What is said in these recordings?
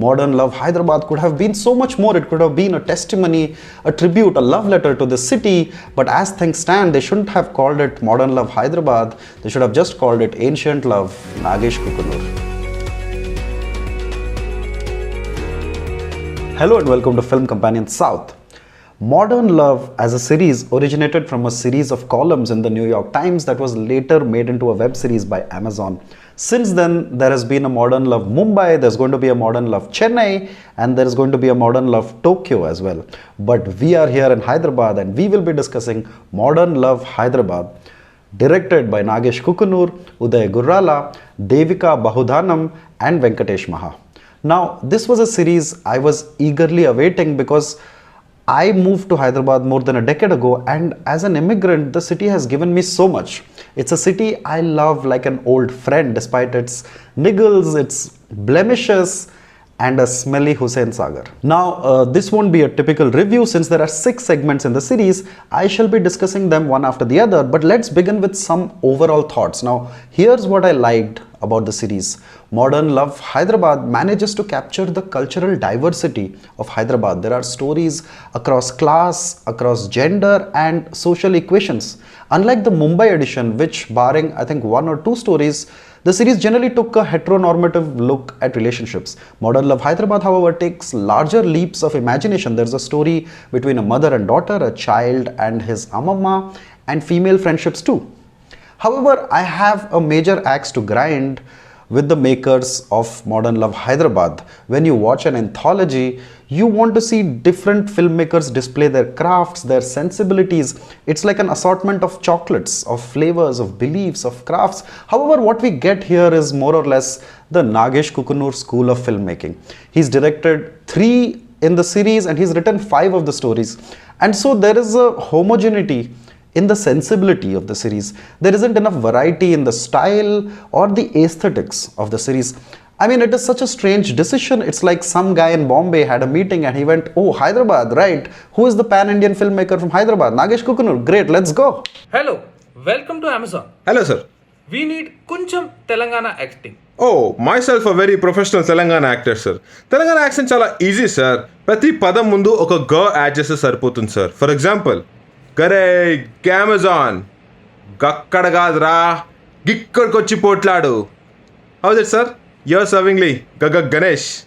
Modern Love Hyderabad could have been so much more. It could have been a testimony, a tribute, a love letter to the city. But as things stand, they shouldn't have called it Modern Love Hyderabad. They should have just called it Ancient Love Nagesh Kukunur. Hello and welcome to Film Companion South. Modern Love as a series originated from a series of columns in the New York Times that was later made into a web series by Amazon. Since then, there has been a Modern Love Mumbai, there's going to be a Modern Love Chennai, and there is going to be a Modern Love Tokyo as well. But we are here in Hyderabad and we will be discussing Modern Love Hyderabad, directed by Nagesh Kukunur, Uday Gurrala, Devika, Bahudhanam, and venkateshmaha. Now, this was a series I was eagerly awaiting because I moved to Hyderabad more than a decade ago, and as an immigrant, the city has given me so much. It's a city I love like an old friend, despite its niggles, its blemishes, and a smelly Hussain Sagar. Now, this won't be a typical review since there are 6 segments in the series. I shall be discussing them one after the other, but let's begin with some overall thoughts. Now, here's what I liked about the series. Modern Love Hyderabad manages to capture the cultural diversity of Hyderabad. There are stories across class, across gender, and social equations. Unlike the Mumbai edition, which barring I think 1 or 2 stories, the series generally took a heteronormative look at relationships. Modern Love Hyderabad, however, takes larger leaps of imagination. There's a story between a mother and daughter, a child and his amamma, and female friendships too. However, I have a major axe to grind with the makers of Modern Love Hyderabad. When you watch an anthology, you want to see different filmmakers display their crafts, their sensibilities. It's like an assortment of chocolates, of flavors, of beliefs, of crafts. However, what we get here is more or less the Nagesh Kukunur school of filmmaking. He's directed 3 in the series and he's written 5 of the stories. And so there is a homogeneity in the sensibility of the series. There isn't enough variety in the style or the aesthetics of the series. I mean, it is such a strange decision. It's like some guy in Bombay had a meeting and he went, oh, Hyderabad, right? Who is the pan-Indian filmmaker from Hyderabad? Nagesh Kukunur. Great, let's go. Hello, welcome to Amazon. Hello, sir. We need Kuncham Telangana acting. Oh, myself a very professional Telangana actor, sir. Telangana accent chala easy, sir. Prati padam mundu oka ga add cheste saripothundi, sir. For example, Gare, Amazon, Gakkadgadra, Gikkadkochi Potladu. How is it, sir? Yours servingly, Gagag Ganesh.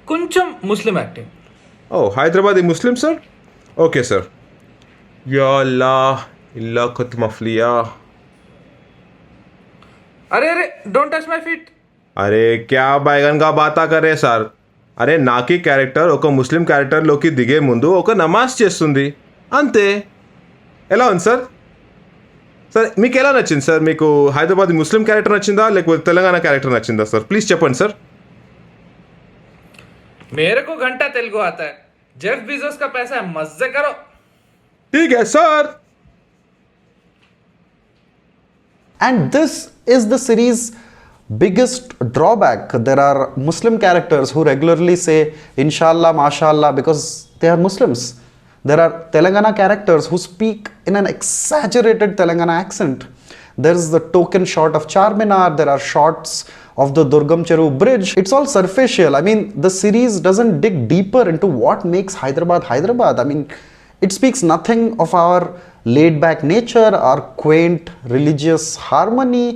Kuncham Muslim acting. Oh, Hyderabadi Muslim, sir? Okay, sir. Ya Allah, illa kut mafliya. Are, don't touch my feet. अरे क्या बैगन का बाता करे sir అరే నాకి character ఒక ముస్లిం క్యారెక్టర్లోకి దిగే ముందు ఒక నమాజ్ చేస్తుంది అంతే ఎలా ఉంది సార్ సార్ మీకు ఎలా నచ్చింది సార్ మీకు హైదరాబాద్ ముస్లిం క్యారెక్టర్ నచ్చిందా లేకపోతే తెలంగాణ క్యారెక్టర్ నచ్చిందా సార్ ప్లీజ్ చెప్పండి సార్ मेरे को घंटा तेलुगु आता है जेफ बीजोस का पैसा है मजे करो ठीक है sir And this is the series' biggest drawback. There are Muslim characters who regularly say Inshallah, Mashallah because they are Muslims. There are Telangana characters who speak in an exaggerated Telangana accent. There is the token shot of Charminar. There are shots of the Durgam Cheru bridge. It's all superficial. I mean, the series doesn't dig deeper into what makes Hyderabad Hyderabad. I mean, it speaks nothing of our laid-back nature, our quaint religious harmony,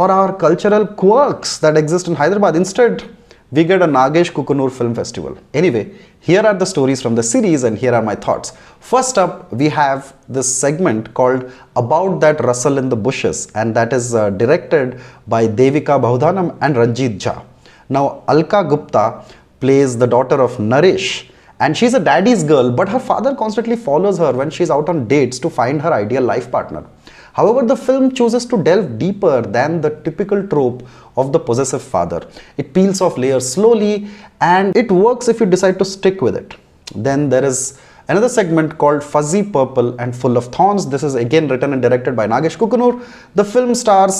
or our cultural quirks that exist in Hyderabad. Instead, we get a Nagesh Kukunur Film Festival. Anyway, here are the stories from the series and here are my thoughts. First up, we have this segment called About That Rustle in the Bushes, and that is directed by Devika, Bahudhanam and Ranjit Jha. Now, Ulka Gupta plays the daughter of Naresh. And she's a daddy's girl, but her father constantly follows her when she's out on dates to find her ideal life partner. However, the film chooses to delve deeper than the typical trope of the possessive father. It peels off layers slowly and it works if you decide to stick with it. Then there is another segment called Fuzzy Purple and Full of Thorns. This is again written and directed by Nagesh Kukunur. The film stars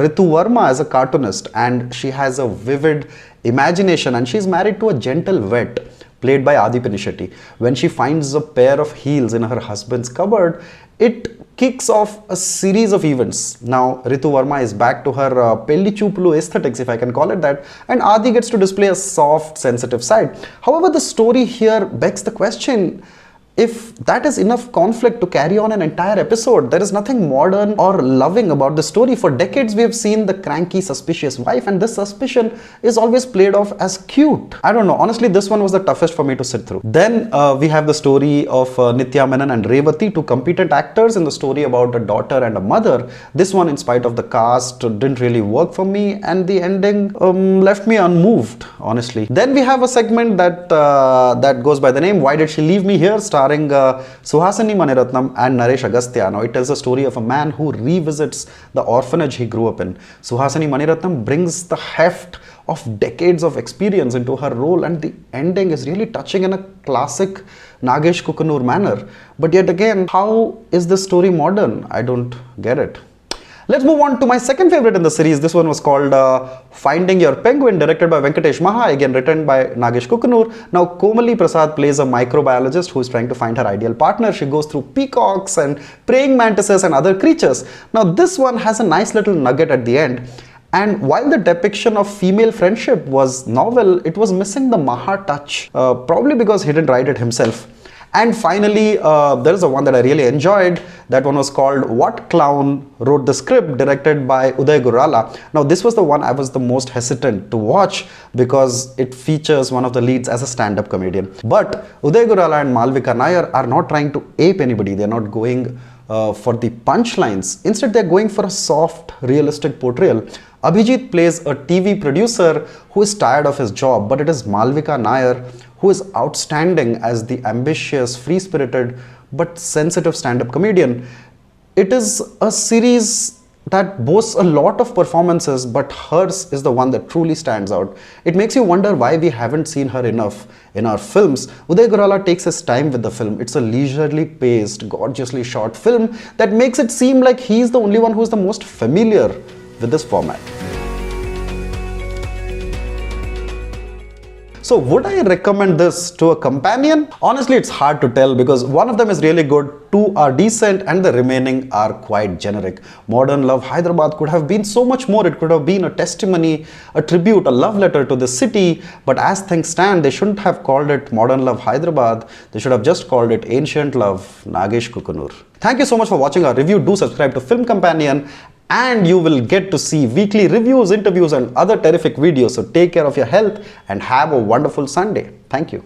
Ritu Verma as a cartoonist and she has a vivid imagination and she's married to a gentle vet played by Adi Pinishetty. When she finds a pair of heels in her husband's cupboard, It kicks off a series of events. Now, Ritu Varma is back to her Pelli Chupulu aesthetics, if I can call it that, and Adi gets to display a soft, sensitive side. However, the story here begs the question, if that is enough conflict to carry on an entire episode, there is nothing modern or loving about the story. For decades, we have seen the cranky, suspicious wife, and this suspicion is always played off as cute. I don't know. Honestly, this one was the toughest for me to sit through. Then we have the story of Nitya Menon and Revathy, two competent actors in the story about a daughter and a mother. This one, in spite of the cast, didn't really work for me, and the ending left me unmoved, honestly. Then we have a segment that goes by the name "Why Did She Leave Me Here?" starring Suhasini Maniratnam and Naresh Agastya. Now, it tells the story of a man who revisits the orphanage he grew up in. Suhasini Maniratnam brings the heft of decades of experience into her role, and the ending is really touching in a classic Nagesh Kukunur manner. But yet again, how is this story modern? I don't get it. Let's move on to my second favorite in the series. This one was called Finding Your Penguin, directed by Venkateshmaha, again written by Nagesh Kukunur. Now, Komalee Prasad plays a microbiologist who is trying to find her ideal partner. She goes through peacocks and praying mantises and other creatures. Now, this one has a nice little nugget at the end. And while the depiction of female friendship was novel, it was missing the Maha touch, probably because he didn't write it himself. And finally, there is a one that I really enjoyed. That one was called What Clown Wrote the Script, directed by Uday Gurrala. Now, this was the one I was the most hesitant to watch because it features one of the leads as a stand-up comedian. But Uday Gurrala and Malavika Nair are not trying to ape anybody. They're not going for the punchlines. Instead, they're going for a soft, realistic portrayal. Abijeet plays a TV producer who is tired of his job, but it is Malavika Nair who is outstanding as the ambitious, free-spirited, but sensitive stand-up comedian. It is a series that boasts a lot of performances, but hers is the one that truly stands out. It makes you wonder why we haven't seen her enough in our films. Uday Gurrala takes his time with the film. It's a leisurely paced, gorgeously shot film that makes it seem like he's the only one who's the most familiar with this format. So would I recommend this to a companion? Honestly, it's hard to tell because one of them is really good, two are decent, and the remaining are quite generic. Modern Love Hyderabad could have been so much more. It could have been a testimony, a tribute, a love letter to the city. But as things stand, they shouldn't have called it Modern Love Hyderabad. They should have just called it Ancient Love Nagesh Kukunur. Thank you so much for watching our review. Do subscribe to Film Companion, and you will get to see weekly reviews, interviews, and other terrific videos. So take care of your health and have a wonderful Sunday. Thank you.